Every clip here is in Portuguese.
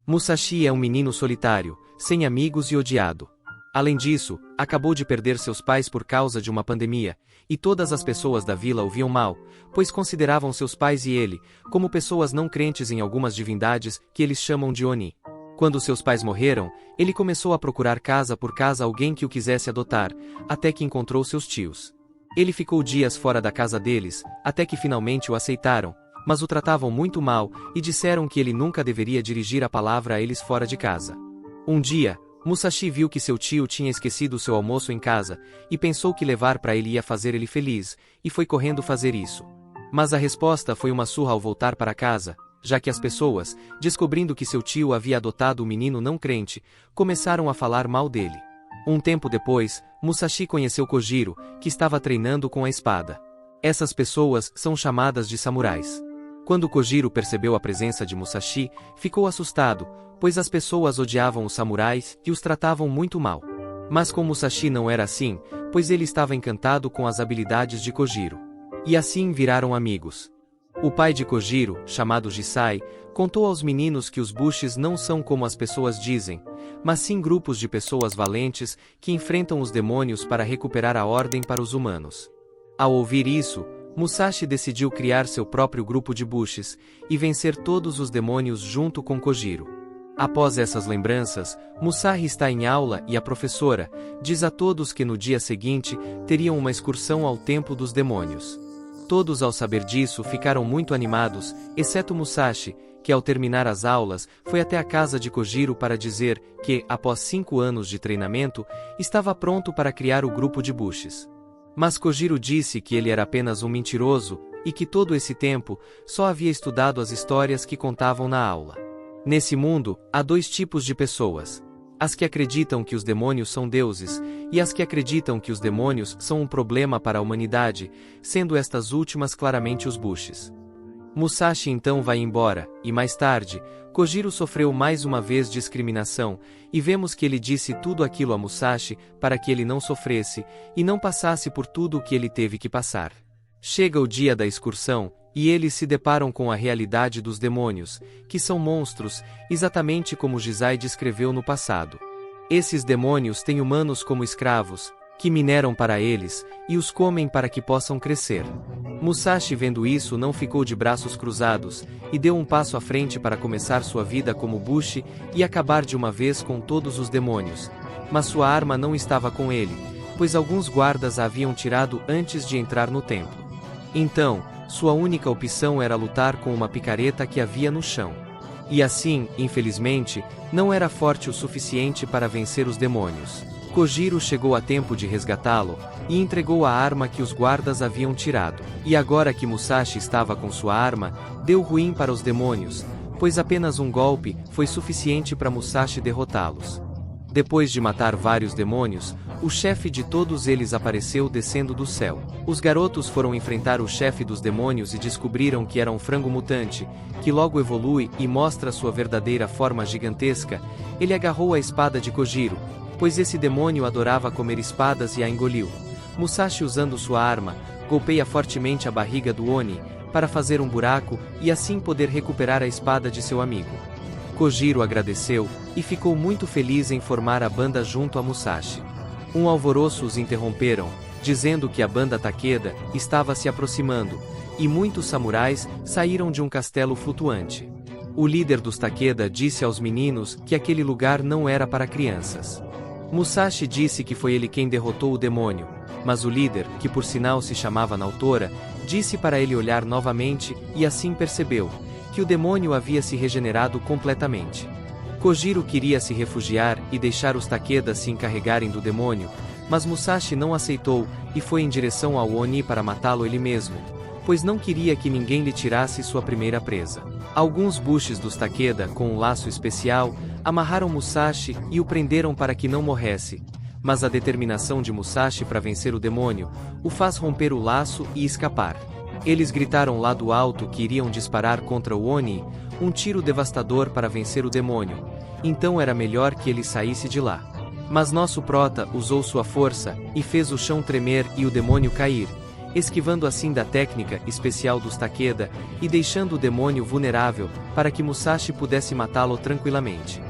Musashi é um menino solitário, sem amigos e odiado. Além disso, acabou de perder seus pais por causa de uma pandemia, e todas as pessoas da vila o viam mal, pois consideravam seus pais e ele como pessoas não crentes em algumas divindades que eles chamam de Oni. Quando seus pais morreram, ele começou a procurar casa por casa alguém que o quisesse adotar, até que encontrou seus tios. Ele ficou dias fora da casa deles, até que finalmente o aceitaram, mas o tratavam muito mal e disseram que ele nunca deveria dirigir a palavra a eles fora de casa. Um dia, Musashi viu que seu tio tinha esquecido seu almoço em casa, e pensou que levar para ele ia fazer ele feliz, e foi correndo fazer isso. Mas a resposta foi uma surra ao voltar para casa, já que as pessoas, descobrindo que seu tio havia adotado o menino não crente, começaram a falar mal dele. Um tempo depois, Musashi conheceu Kojiro, que estava treinando com a espada. Essas pessoas são chamadas de samurais. Quando Kojiro percebeu a presença de Musashi, ficou assustado, pois as pessoas odiavam os samurais e os tratavam muito mal. Mas com Musashi não era assim, pois ele estava encantado com as habilidades de Kojiro. E assim viraram amigos. O pai de Kojiro, chamado Jisai, contou aos meninos que os Bushes não são como as pessoas dizem, mas sim grupos de pessoas valentes que enfrentam os demônios para recuperar a ordem para os humanos. Ao ouvir isso, Musashi decidiu criar seu próprio grupo de Bushes e vencer todos os demônios junto com Kojiro. Após essas lembranças, Musashi está em aula e a professora diz a todos que no dia seguinte teriam uma excursão ao Templo dos Demônios. Todos, ao saber disso, ficaram muito animados, exceto Musashi, que ao terminar as aulas, foi até a casa de Kojiro para dizer que, após 5 anos de treinamento, estava pronto para criar o grupo de Bushes. Mas Kojiro disse que ele era apenas um mentiroso, e que todo esse tempo, só havia estudado as histórias que contavam na aula. Nesse mundo, há 2 tipos de pessoas: as que acreditam que os demônios são deuses, e as que acreditam que os demônios são um problema para a humanidade, sendo estas últimas claramente os Bushes. Musashi então vai embora, e mais tarde, Kojiro sofreu mais uma vez discriminação, e vemos que ele disse tudo aquilo a Musashi para que ele não sofresse, e não passasse por tudo o que ele teve que passar. Chega o dia da excursão, e eles se deparam com a realidade dos demônios, que são monstros, exatamente como Jisai descreveu no passado. Esses demônios têm humanos como escravos, que mineram para eles, e os comem para que possam crescer. Musashi, vendo isso, não ficou de braços cruzados, e deu um passo à frente para começar sua vida como Bushi e acabar de uma vez com todos os demônios. Mas sua arma não estava com ele, pois alguns guardas a haviam tirado antes de entrar no templo. Então, sua única opção era lutar com uma picareta que havia no chão. E assim, infelizmente, não era forte o suficiente para vencer os demônios. Kojiro chegou a tempo de resgatá-lo, e entregou a arma que os guardas haviam tirado. E agora que Musashi estava com sua arma, deu ruim para os demônios, pois apenas um golpe foi suficiente para Musashi derrotá-los. Depois de matar vários demônios, o chefe de todos eles apareceu descendo do céu. Os garotos foram enfrentar o chefe dos demônios e descobriram que era um frango mutante, que logo evolui e mostra sua verdadeira forma gigantesca. Ele agarrou a espada de Kojiro, pois esse demônio adorava comer espadas e a engoliu. Musashi, usando sua arma, golpeia fortemente a barriga do Oni, para fazer um buraco e assim poder recuperar a espada de seu amigo. Kojiro agradeceu, e ficou muito feliz em formar a banda junto a Musashi. Um alvoroço os interromperam, dizendo que a banda Takeda estava se aproximando, e muitos samurais saíram de um castelo flutuante. O líder dos Takeda disse aos meninos que aquele lugar não era para crianças. Musashi disse que foi ele quem derrotou o demônio, mas o líder, que por sinal se chamava Naotora, disse para ele olhar novamente, e assim percebeu que o demônio havia se regenerado completamente. Kojiro queria se refugiar e deixar os Takeda se encarregarem do demônio, mas Musashi não aceitou e foi em direção ao Oni para matá-lo ele mesmo, pois não queria que ninguém lhe tirasse sua primeira presa. Alguns Bushes dos Takeda, com um laço especial, amarraram Musashi e o prenderam para que não morresse, mas a determinação de Musashi para vencer o demônio o faz romper o laço e escapar. Eles gritaram lá do alto que iriam disparar contra o Oni um tiro devastador para vencer o demônio, então era melhor que ele saísse de lá. Mas nosso prota usou sua força e fez o chão tremer e o demônio cair, esquivando assim da técnica especial dos Takeda, e deixando o demônio vulnerável, para que Musashi pudesse matá-lo tranquilamente.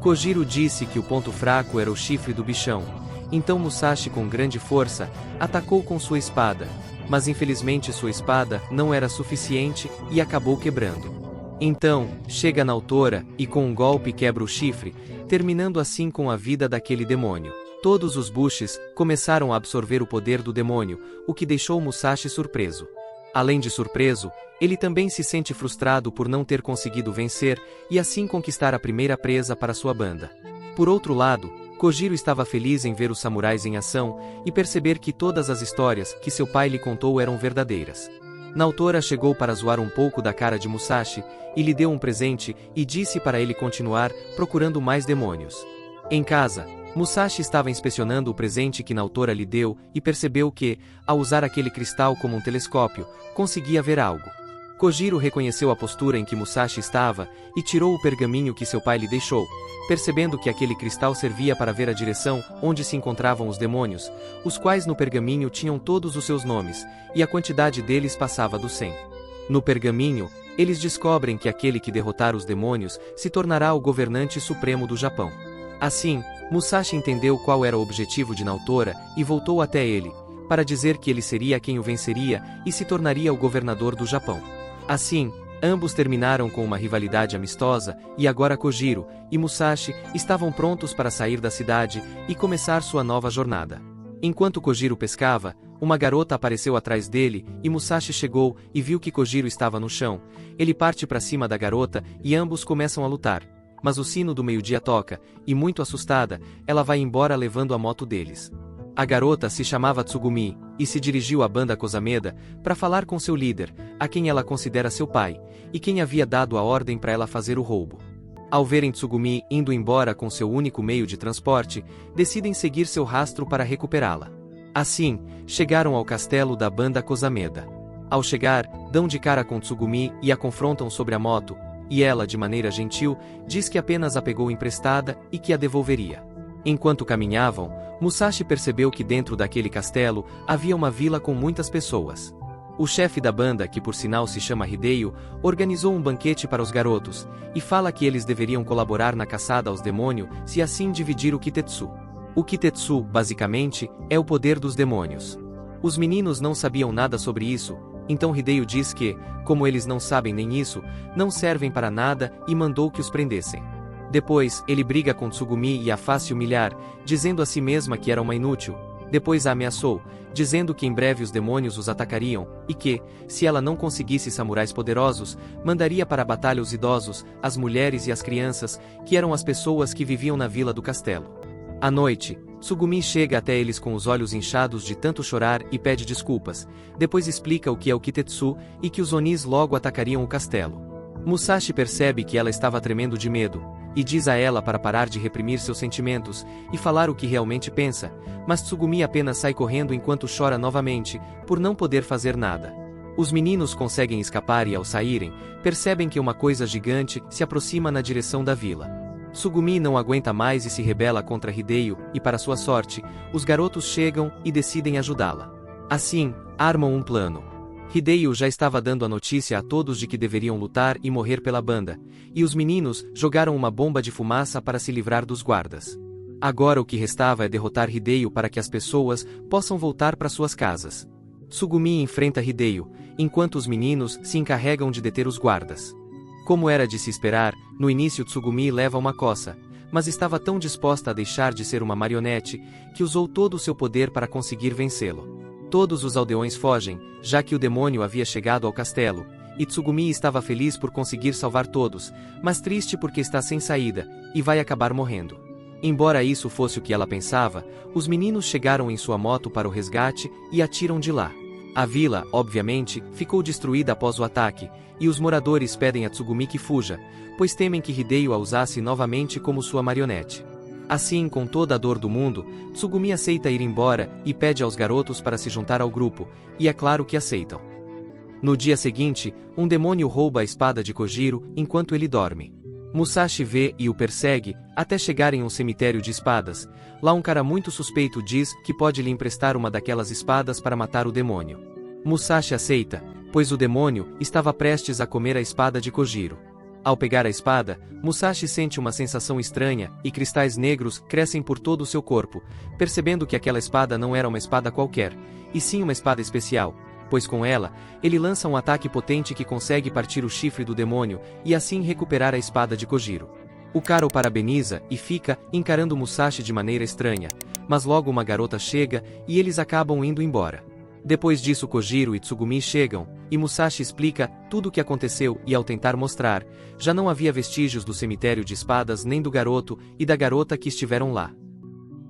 Kojiro disse que o ponto fraco era o chifre do bichão, então Musashi com grande força, atacou com sua espada, mas infelizmente sua espada não era suficiente, e acabou quebrando. Então, chega na autora, e com um golpe quebra o chifre, terminando assim com a vida daquele demônio. Todos os Bushes começaram a absorver o poder do demônio, o que deixou Musashi surpreso. Além de surpreso, ele também se sente frustrado por não ter conseguido vencer, e assim conquistar a primeira presa para sua banda. Por outro lado, Kojiro estava feliz em ver os samurais em ação, e perceber que todas as histórias que seu pai lhe contou eram verdadeiras. Naotora chegou para zoar um pouco da cara de Musashi, e lhe deu um presente, e disse para ele continuar procurando mais demônios. Em casa, Musashi estava inspecionando o presente que Naotora lhe deu, e percebeu que, ao usar aquele cristal como um telescópio, conseguia ver algo. Kojiro reconheceu a postura em que Musashi estava, e tirou o pergaminho que seu pai lhe deixou, percebendo que aquele cristal servia para ver a direção onde se encontravam os demônios, os quais no pergaminho tinham todos os seus nomes, e a quantidade deles passava dos 100. No pergaminho, eles descobrem que aquele que derrotar os demônios se tornará o governante supremo do Japão. Assim, Musashi entendeu qual era o objetivo de Naotora e voltou até ele, para dizer que ele seria quem o venceria e se tornaria o governador do Japão. Assim, ambos terminaram com uma rivalidade amistosa, e agora Kojiro e Musashi estavam prontos para sair da cidade e começar sua nova jornada. Enquanto Kojiro pescava, uma garota apareceu atrás dele, e Musashi chegou e viu que Kojiro estava no chão. Ele parte para cima da garota, e ambos começam a lutar. Mas o sino do meio-dia toca, e muito assustada, ela vai embora levando a moto deles. A garota se chamava Tsugumi, e se dirigiu à banda Kosameda, para falar com seu líder, a quem ela considera seu pai, e quem havia dado a ordem para ela fazer o roubo. Ao verem Tsugumi indo embora com seu único meio de transporte, decidem seguir seu rastro para recuperá-la. Assim, chegaram ao castelo da banda Kosameda. Ao chegar, dão de cara com Tsugumi e a confrontam sobre a moto, e ela, de maneira gentil, diz que apenas a pegou emprestada e que a devolveria. Enquanto caminhavam, Musashi percebeu que dentro daquele castelo havia uma vila com muitas pessoas. O chefe da banda, que por sinal se chama Hideo, organizou um banquete para os garotos, e fala que eles deveriam colaborar na caçada aos demônios se assim dividir o Kitetsu. O Kitetsu, basicamente, é o poder dos demônios. Os meninos não sabiam nada sobre isso, então Hideo diz que, como eles não sabem nem isso, não servem para nada e mandou que os prendessem. Depois, ele briga com Tsugumi e a faz se humilhar, dizendo a si mesma que era uma inútil. Depois a ameaçou, dizendo que em breve os demônios os atacariam, e que, se ela não conseguisse samurais poderosos, mandaria para a batalha os idosos, as mulheres e as crianças, que eram as pessoas que viviam na vila do castelo. À noite, Tsugumi chega até eles com os olhos inchados de tanto chorar e pede desculpas. Depois explica o que é o Kitetsu e que os Onis logo atacariam o castelo. Musashi percebe que ela estava tremendo de medo, e diz a ela para parar de reprimir seus sentimentos e falar o que realmente pensa, mas Tsugumi apenas sai correndo enquanto chora novamente, por não poder fazer nada. Os meninos conseguem escapar e ao saírem, percebem que uma coisa gigante se aproxima na direção da vila. Tsugumi não aguenta mais e se rebela contra Hideo, e para sua sorte, os garotos chegam e decidem ajudá-la. Assim, armam um plano. Hideo já estava dando a notícia a todos de que deveriam lutar e morrer pela banda, e os meninos jogaram uma bomba de fumaça para se livrar dos guardas. Agora o que restava é derrotar Hideo para que as pessoas possam voltar para suas casas. Tsugumi enfrenta Hideo, enquanto os meninos se encarregam de deter os guardas. Como era de se esperar, no início Tsugumi leva uma coça, mas estava tão disposta a deixar de ser uma marionete, que usou todo o seu poder para conseguir vencê-lo. Todos os aldeões fogem, já que o demônio havia chegado ao castelo, e Tsugumi estava feliz por conseguir salvar todos, mas triste porque está sem saída, e vai acabar morrendo. Embora isso fosse o que ela pensava, os meninos chegaram em sua moto para o resgate e a tiram de lá. A vila, obviamente, ficou destruída após o ataque, e os moradores pedem a Tsugumi que fuja, pois temem que Hideo a usasse novamente como sua marionete. Assim, com toda a dor do mundo, Tsugumi aceita ir embora e pede aos garotos para se juntar ao grupo, e é claro que aceitam. No dia seguinte, um demônio rouba a espada de Kojiro enquanto ele dorme. Musashi vê e o persegue, até chegar em um cemitério de espadas. Lá um cara muito suspeito diz que pode lhe emprestar uma daquelas espadas para matar o demônio. Musashi aceita, pois o demônio estava prestes a comer a espada de Kojiro. Ao pegar a espada, Musashi sente uma sensação estranha, e cristais negros crescem por todo o seu corpo, percebendo que aquela espada não era uma espada qualquer, e sim uma espada especial, pois com ela, ele lança um ataque potente que consegue partir o chifre do demônio, e assim recuperar a espada de Kojiro. O cara o parabeniza e fica encarando Musashi de maneira estranha, mas logo uma garota chega e eles acabam indo embora. Depois disso Kojiro e Tsugumi chegam, e Musashi explica tudo o que aconteceu e ao tentar mostrar, já não havia vestígios do cemitério de espadas nem do garoto e da garota que estiveram lá.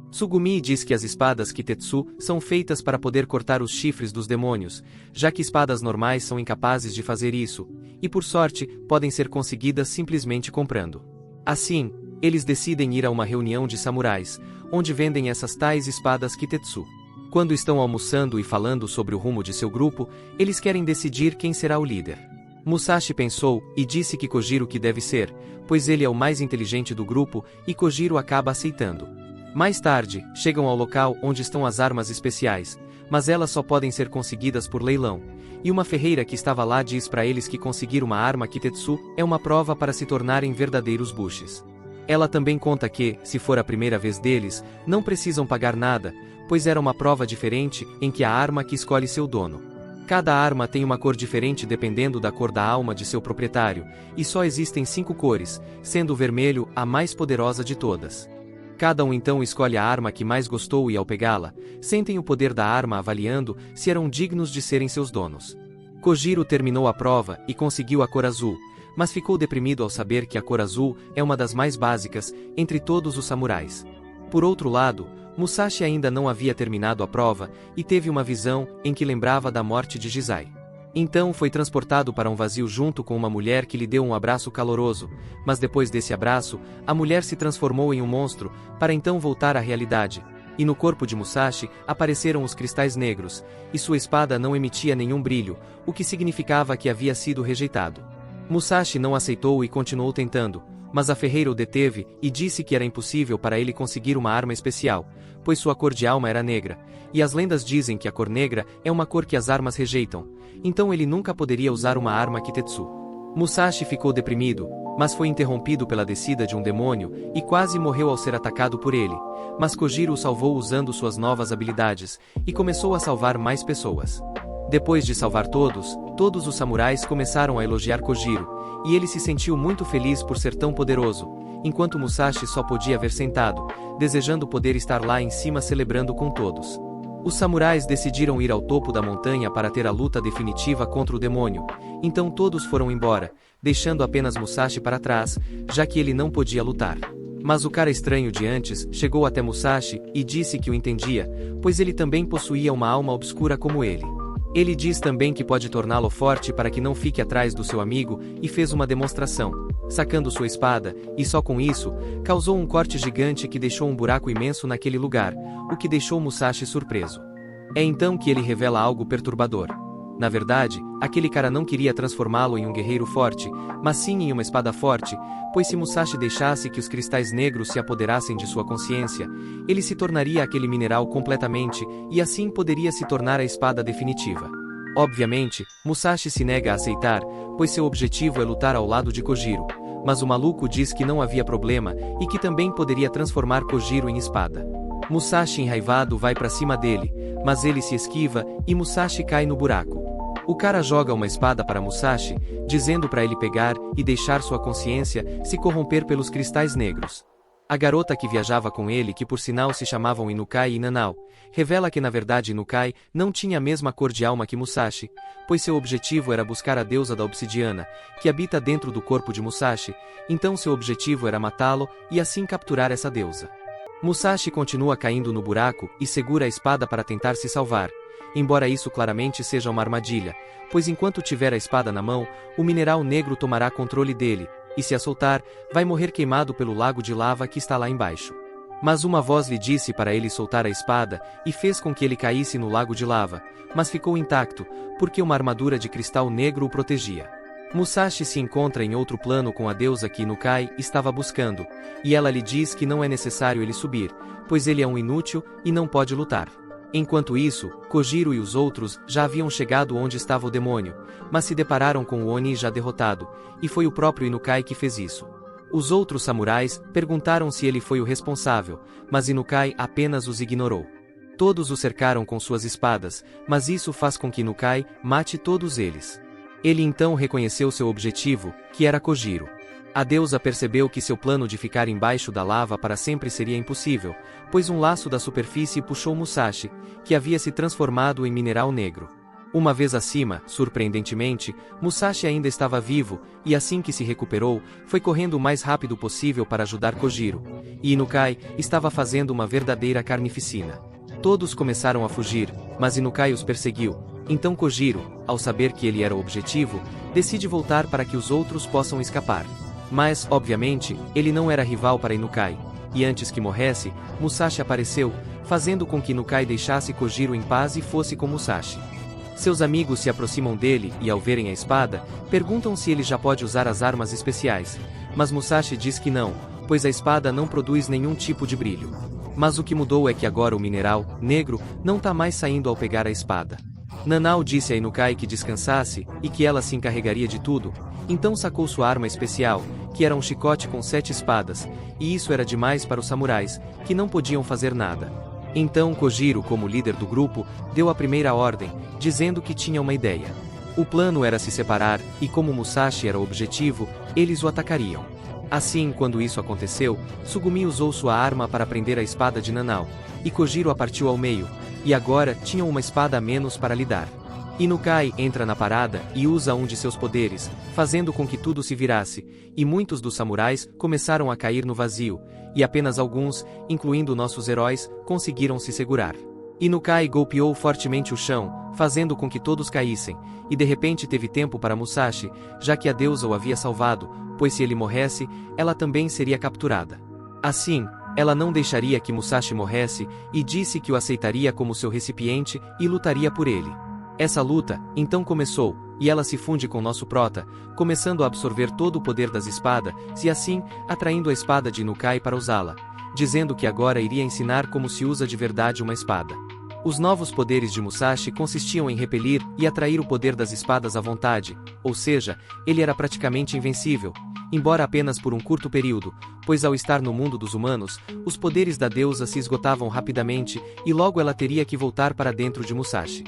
Tsugumi diz que as espadas Kitetsu são feitas para poder cortar os chifres dos demônios, já que espadas normais são incapazes de fazer isso, e por sorte, podem ser conseguidas simplesmente comprando. Assim, eles decidem ir a uma reunião de samurais, onde vendem essas tais espadas Kitetsu. Quando estão almoçando e falando sobre o rumo de seu grupo, eles querem decidir quem será o líder. Musashi pensou e disse que Kojiro que deve ser, pois ele é o mais inteligente do grupo e Kojiro acaba aceitando. Mais tarde, chegam ao local onde estão as armas especiais, mas elas só podem ser conseguidas por leilão, e uma ferreira que estava lá diz para eles que conseguir uma arma Kitetsu é uma prova para se tornarem verdadeiros bushes. Ela também conta que, se for a primeira vez deles, não precisam pagar nada, pois era uma prova diferente em que a arma que escolhe seu dono. Cada arma tem uma cor diferente dependendo da cor da alma de seu proprietário, e só existem 5 cores, sendo o vermelho a mais poderosa de todas. Cada um então escolhe a arma que mais gostou e ao pegá-la, sentem o poder da arma avaliando se eram dignos de serem seus donos. Kojiro terminou a prova e conseguiu a cor azul, mas ficou deprimido ao saber que a cor azul é uma das mais básicas entre todos os samurais. Por outro lado, Musashi ainda não havia terminado a prova e teve uma visão em que lembrava da morte de Jizai. Então foi transportado para um vazio junto com uma mulher que lhe deu um abraço caloroso, mas depois desse abraço, a mulher se transformou em um monstro, para então voltar à realidade, e no corpo de Musashi apareceram os cristais negros, e sua espada não emitia nenhum brilho, o que significava que havia sido rejeitado. Musashi não aceitou e continuou tentando, mas a ferreira o deteve e disse que era impossível para ele conseguir uma arma especial, pois sua cor de alma era negra, e as lendas dizem que a cor negra é uma cor que as armas rejeitam, então ele nunca poderia usar uma arma Kitetsu. Musashi ficou deprimido, mas foi interrompido pela descida de um demônio e quase morreu ao ser atacado por ele, mas Kojiro o salvou usando suas novas habilidades, e começou a salvar mais pessoas. Depois de salvar todos os samurais começaram a elogiar Kojiro, e ele se sentiu muito feliz por ser tão poderoso, enquanto Musashi só podia ver sentado, desejando poder estar lá em cima celebrando com todos. Os samurais decidiram ir ao topo da montanha para ter a luta definitiva contra o demônio, então todos foram embora, deixando apenas Musashi para trás, já que ele não podia lutar. Mas o cara estranho de antes chegou até Musashi e disse que o entendia, pois ele também possuía uma alma obscura como ele. Ele diz também que pode torná-lo forte para que não fique atrás do seu amigo e fez uma demonstração, sacando sua espada, e só com isso, causou um corte gigante que deixou um buraco imenso naquele lugar, o que deixou Musashi surpreso. É então que ele revela algo perturbador. Na verdade, aquele cara não queria transformá-lo em um guerreiro forte, mas sim em uma espada forte, pois se Musashi deixasse que os cristais negros se apoderassem de sua consciência, ele se tornaria aquele mineral completamente, e assim poderia se tornar a espada definitiva. Obviamente, Musashi se nega a aceitar, pois seu objetivo é lutar ao lado de Kojiro, mas o maluco diz que não havia problema, e que também poderia transformar Kojiro em espada. Musashi enraivado vai para cima dele, mas ele se esquiva, e Musashi cai no buraco. O cara joga uma espada para Musashi, dizendo para ele pegar e deixar sua consciência se corromper pelos cristais negros. A garota que viajava com ele, que por sinal se chamavam Inukai e Nanao, revela que na verdade Inukai não tinha a mesma cor de alma que Musashi, pois seu objetivo era buscar a deusa da obsidiana, que habita dentro do corpo de Musashi, então seu objetivo era matá-lo e assim capturar essa deusa. Musashi continua caindo no buraco e segura a espada para tentar se salvar, embora isso claramente seja uma armadilha, pois enquanto tiver a espada na mão, o mineral negro tomará controle dele, e se a soltar, vai morrer queimado pelo lago de lava que está lá embaixo. Mas uma voz lhe disse para ele soltar a espada, e fez com que ele caísse no lago de lava, mas ficou intacto, porque uma armadura de cristal negro o protegia. Musashi se encontra em outro plano com a deusa que Inukai estava buscando, e ela lhe diz que não é necessário ele subir, pois ele é um inútil e não pode lutar. Enquanto isso, Kojiro e os outros já haviam chegado onde estava o demônio, mas se depararam com o Oni já derrotado, e foi o próprio Inukai que fez isso. Os outros samurais perguntaram se ele foi o responsável, mas Inukai apenas os ignorou. Todos o cercaram com suas espadas, mas isso faz com que Inukai mate todos eles. Ele então reconheceu seu objetivo, que era Kojiro. A deusa percebeu que seu plano de ficar embaixo da lava para sempre seria impossível, pois um laço da superfície puxou Musashi, que havia se transformado em mineral negro. Uma vez acima, surpreendentemente, Musashi ainda estava vivo, e assim que se recuperou, foi correndo o mais rápido possível para ajudar Kojiro. E Inukai estava fazendo uma verdadeira carnificina. Todos começaram a fugir, mas Inukai os perseguiu. Então Kojiro, ao saber que ele era o objetivo, decide voltar para que os outros possam escapar. Mas, obviamente, ele não era rival para Inukai, e antes que morresse, Musashi apareceu, fazendo com que Inukai deixasse Kojiro em paz e fosse com Musashi. Seus amigos se aproximam dele e, ao verem a espada, perguntam se ele já pode usar as armas especiais, mas Musashi diz que não, pois a espada não produz nenhum tipo de brilho. Mas o que mudou é que agora o mineral, negro, não tá mais saindo ao pegar a espada. Nanao disse a Inukai que descansasse, e que ela se encarregaria de tudo, então sacou sua arma especial, que era um chicote com 7 espadas, e isso era demais para os samurais, que não podiam fazer nada. Então Kojiro, como líder do grupo, deu a primeira ordem, dizendo que tinha uma ideia. O plano era se separar, e como Musashi era o objetivo, eles o atacariam. Assim, quando isso aconteceu, Tsugumi usou sua arma para prender a espada de Nanao, e Kojiro a partiu ao meio, e agora tinham uma espada a menos para lidar. Inukai entra na parada e usa um de seus poderes, fazendo com que tudo se virasse, e muitos dos samurais começaram a cair no vazio, e apenas alguns, incluindo nossos heróis, conseguiram se segurar. Inukai golpeou fortemente o chão, fazendo com que todos caíssem, e de repente teve tempo para Musashi, já que a deusa o havia salvado, pois se ele morresse, ela também seria capturada. Assim, ela não deixaria que Musashi morresse, e disse que o aceitaria como seu recipiente e lutaria por ele. Essa luta, então começou, e ela se funde com nosso prota, começando a absorver todo o poder das espadas, e assim, atraindo a espada de Inukai para usá-la, dizendo que agora iria ensinar como se usa de verdade uma espada. Os novos poderes de Musashi consistiam em repelir e atrair o poder das espadas à vontade, ou seja, ele era praticamente invencível, embora apenas por um curto período, pois ao estar no mundo dos humanos, os poderes da deusa se esgotavam rapidamente e logo ela teria que voltar para dentro de Musashi.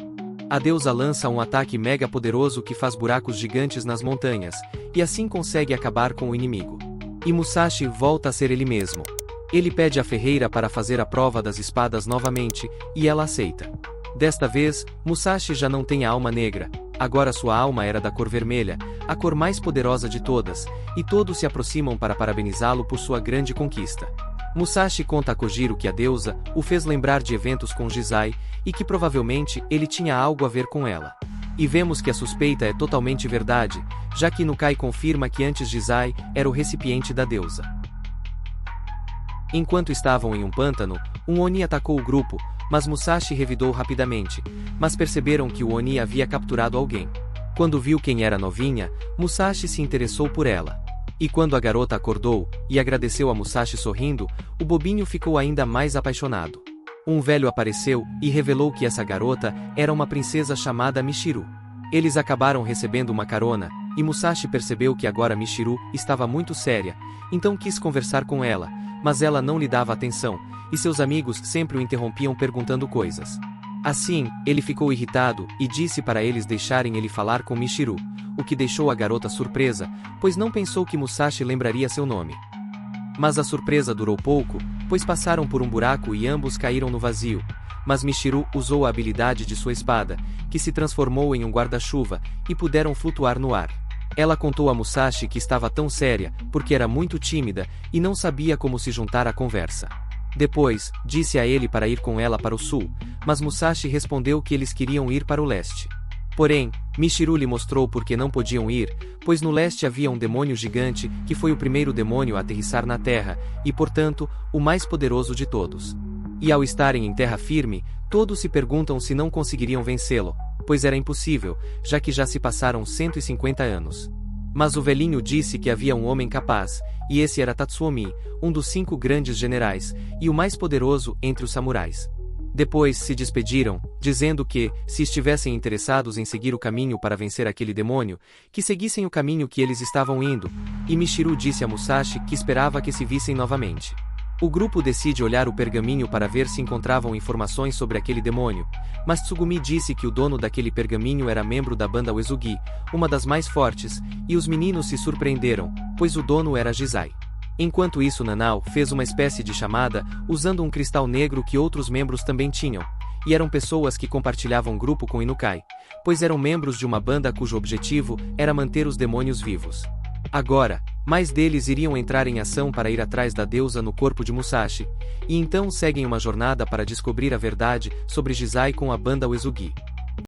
A deusa lança um ataque mega poderoso que faz buracos gigantes nas montanhas, e assim consegue acabar com o inimigo. E Musashi volta a ser ele mesmo. Ele pede a ferreira para fazer a prova das espadas novamente, e ela aceita. Desta vez, Musashi já não tem a alma negra, agora sua alma era da cor vermelha, a cor mais poderosa de todas, e todos se aproximam para parabenizá-lo por sua grande conquista. Musashi conta a Kojiro que a deusa o fez lembrar de eventos com Jizai, e que provavelmente ele tinha algo a ver com ela. E vemos que a suspeita é totalmente verdade, já que Inukai confirma que antes Jizai era o recipiente da deusa. Enquanto estavam em um pântano, um Oni atacou o grupo, mas Musashi revidou rapidamente, mas perceberam que o Oni havia capturado alguém. Quando viu quem era a novinha, Musashi se interessou por ela. E quando a garota acordou, e agradeceu a Musashi sorrindo, o bobinho ficou ainda mais apaixonado. Um velho apareceu, e revelou que essa garota era uma princesa chamada Michiru. Eles acabaram recebendo uma carona, e Musashi percebeu que agora Michiru estava muito séria, então quis conversar com ela, mas ela não lhe dava atenção, e seus amigos sempre o interrompiam perguntando coisas. Assim, ele ficou irritado, e disse para eles deixarem ele falar com Michiru, o que deixou a garota surpresa, pois não pensou que Musashi lembraria seu nome. Mas a surpresa durou pouco, pois passaram por um buraco e ambos caíram no vazio, mas Michiru usou a habilidade de sua espada, que se transformou em um guarda-chuva, e puderam flutuar no ar. Ela contou a Musashi que estava tão séria, porque era muito tímida, e não sabia como se juntar à conversa. Depois, disse a ele para ir com ela para o sul, mas Musashi respondeu que eles queriam ir para o leste. Porém, Michiru lhe mostrou por que não podiam ir, pois no leste havia um demônio gigante, que foi o primeiro demônio a aterrissar na terra, e portanto, o mais poderoso de todos. E ao estarem em terra firme, todos se perguntam se não conseguiriam vencê-lo, pois era impossível, já que já se passaram 150 anos. Mas o velhinho disse que havia um homem capaz, e esse era Tatsuomi, um dos 5 grandes generais, e o mais poderoso entre os samurais. Depois se despediram, dizendo que, se estivessem interessados em seguir o caminho para vencer aquele demônio, que seguissem o caminho que eles estavam indo, e Michiru disse a Musashi que esperava que se vissem novamente. O grupo decide olhar o pergaminho para ver se encontravam informações sobre aquele demônio, mas Tsugumi disse que o dono daquele pergaminho era membro da banda Uesugi, uma das mais fortes, e os meninos se surpreenderam, pois o dono era Jizai. Enquanto isso, Nanao fez uma espécie de chamada, usando um cristal negro que outros membros também tinham, e eram pessoas que compartilhavam grupo com Inukai, pois eram membros de uma banda cujo objetivo era manter os demônios vivos. Agora, mais deles iriam entrar em ação para ir atrás da deusa no corpo de Musashi, e então seguem uma jornada para descobrir a verdade sobre Jizai com a banda Uesugi.